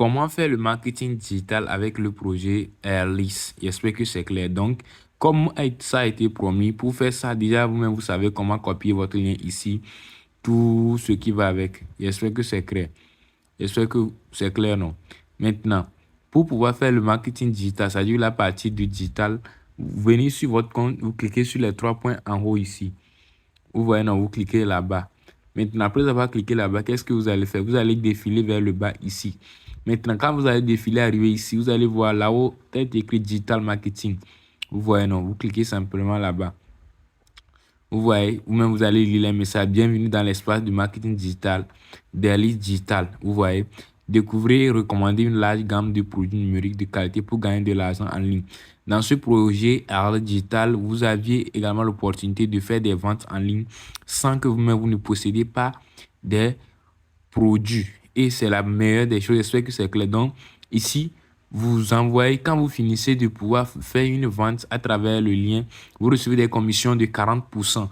comment faire le marketing digital avec le projet Airlist. J'espère que c'est clair. Donc, comme ça a été promis, pour faire ça, déjà, vous-même, vous savez comment copier votre lien ici, tout ce qui va avec. J'espère que c'est clair. J'espère que c'est clair, non? Maintenant, pour pouvoir faire le marketing digital, c'est-à-dire la partie du digital, vous venez sur votre compte, vous cliquez sur les 3 points en haut ici. Vous voyez, non, vous cliquez là-bas. Maintenant, après avoir cliqué là-bas, qu'est-ce que vous allez faire? Vous allez défiler vers le bas ici. Maintenant, quand vous allez défiler, arriver ici, vous allez voir là-haut, c'est écrit Digital Marketing. Vous voyez, non, vous cliquez simplement là-bas. Vous voyez, vous-même, vous allez lire les messages. Bienvenue dans l'espace du marketing digital, d'Airlist Digital. Vous voyez, découvrez et recommandez une large gamme de produits numériques de qualité pour gagner de l'argent en ligne. Dans ce projet Airlist Digital, vous aviez également l'opportunité de faire des ventes en ligne sans que vous-même vous ne possédiez pas des produits. Et c'est la meilleure des choses. J'espère que c'est clair. Donc, ici, vous envoyez, quand vous finissez de pouvoir faire une vente à travers le lien, vous recevez des commissions de 40%.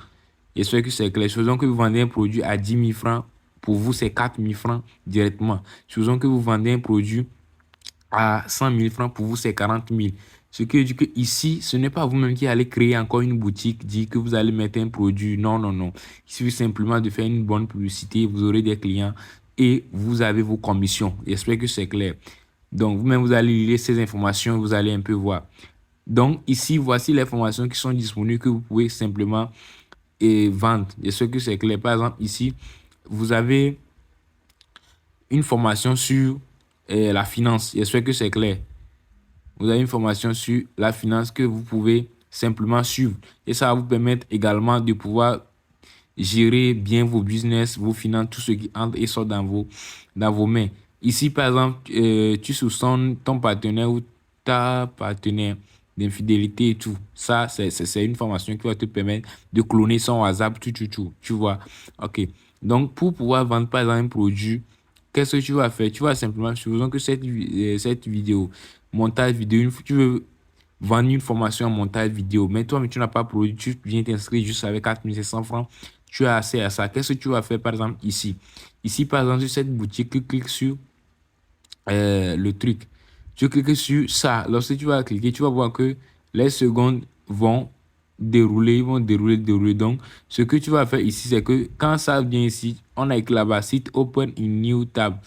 J'espère que c'est clair. Supposons que vous vendez un produit à 10 000 francs. Pour vous, c'est 4 000 francs directement. Supposons que vous vendez un produit à 100 000 francs. Pour vous, c'est 40 000. Ce qui veut dire que ici, ce n'est pas vous-même qui allez créer encore une boutique, dire que vous allez mettre un produit. Non, non, non. Il suffit simplement de faire une bonne publicité. Vous aurez des clients et vous avez vos commissions. J'espère que c'est clair. Donc, vous-même, vous allez lire ces informations, vous allez un peu voir. Donc, ici, voici les formations qui sont disponibles que vous pouvez simplement vendre. J'espère que c'est clair. Par exemple, ici, vous avez une formation sur la finance. J'espère que c'est clair. Vous avez une formation sur la finance que vous pouvez simplement suivre. Et ça va vous permettre également de pouvoir gérer bien vos business, vos finances, tout ce qui entre et sort dans vos mains. Ici, par exemple, tu soupçonnes ton partenaire ou ta partenaire d'infidélité et tout. Ça, c'est une formation qui va te permettre de cloner son WhatsApp, tout. Tu vois. OK. Donc, pour pouvoir vendre, par exemple, un produit, qu'est-ce que tu vas faire? Tu vas simplement, supposons que cette vidéo, montage vidéo, tu veux vendre une formation en montage vidéo, mais toi, mais tu n'as pas produit, tu viens t'inscrire juste avec 4 700 francs, tu as accès à ça. Qu'est-ce que tu vas faire, par exemple, ici? Ici, par exemple, sur cette boutique, tu cliques sur le truc. Tu cliques sur ça. Lorsque tu vas cliquer, tu vas voir que les secondes vont dérouler, ils vont dérouler. Donc, ce que tu vas faire ici, c'est que quand ça vient ici, on a écrit là-bas, site open in new tab.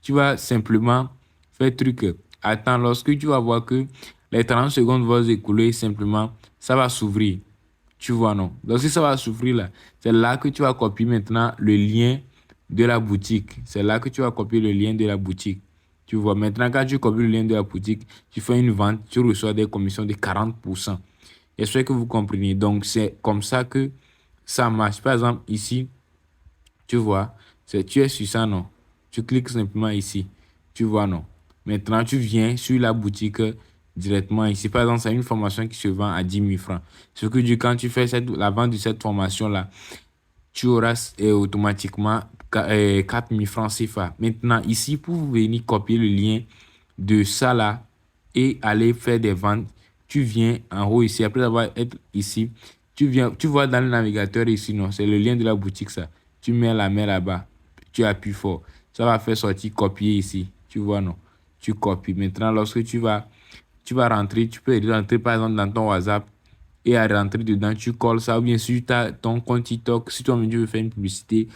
Tu vas simplement faire truc. Attends, lorsque tu vas voir que les 30 secondes vont s'écouler, simplement, ça va s'ouvrir. Tu vois, non? Lorsque ça va s'ouvrir là, c'est là que tu vas copier maintenant le lien de la boutique. C'est là que tu vas copier le lien de la boutique. Tu vois, maintenant, quand tu copies le lien de la boutique, tu fais une vente, tu reçois des commissions de 40%. J'espère que vous comprenez. Donc, c'est comme ça que ça marche. Par exemple, ici, tu vois, tu es sur ça, non? Tu cliques simplement ici. Tu vois, non? Maintenant, tu viens sur la boutique directement ici. Par exemple, c'est une formation qui se vend à 10 000 francs. Ce que dit, quand tu fais la vente de cette formation-là, tu auras automatiquement 4 000 francs CFA. Maintenant, ici, pour venir copier le lien de ça là et aller faire des ventes, tu viens en haut ici. Après avoir été ici, tu vois dans le navigateur ici, non, c'est le lien de la boutique ça. Tu mets la main là-bas, tu appuies fort. Ça va faire sortir copier ici. Tu vois, non? Tu copies. Maintenant, lorsque tu vas rentrer, tu peux rentrer par exemple dans ton WhatsApp et à rentrer dedans, tu colles ça. Ou bien sûr, tu as ton compte TikTok. Si toi-même tu veux faire une publicité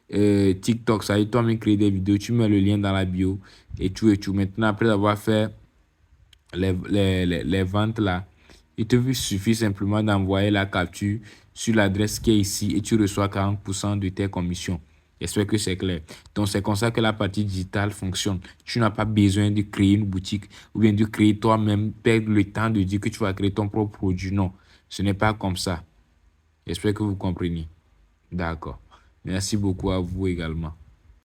TikTok, ça veut dire toi-même créer des vidéos, tu mets le lien dans la bio et tout. Maintenant, après avoir fait les ventes là, il te suffit simplement d'envoyer la capture sur l'adresse qui est ici et tu reçois 40% de tes commissions. J'espère que c'est clair. Donc, c'est comme ça que la partie digitale fonctionne. Tu n'as pas besoin de créer une boutique ou bien de créer toi-même, perdre le temps de dire que tu vas créer ton propre produit. Non, ce n'est pas comme ça. J'espère que vous comprenez. D'accord. Merci beaucoup à vous également.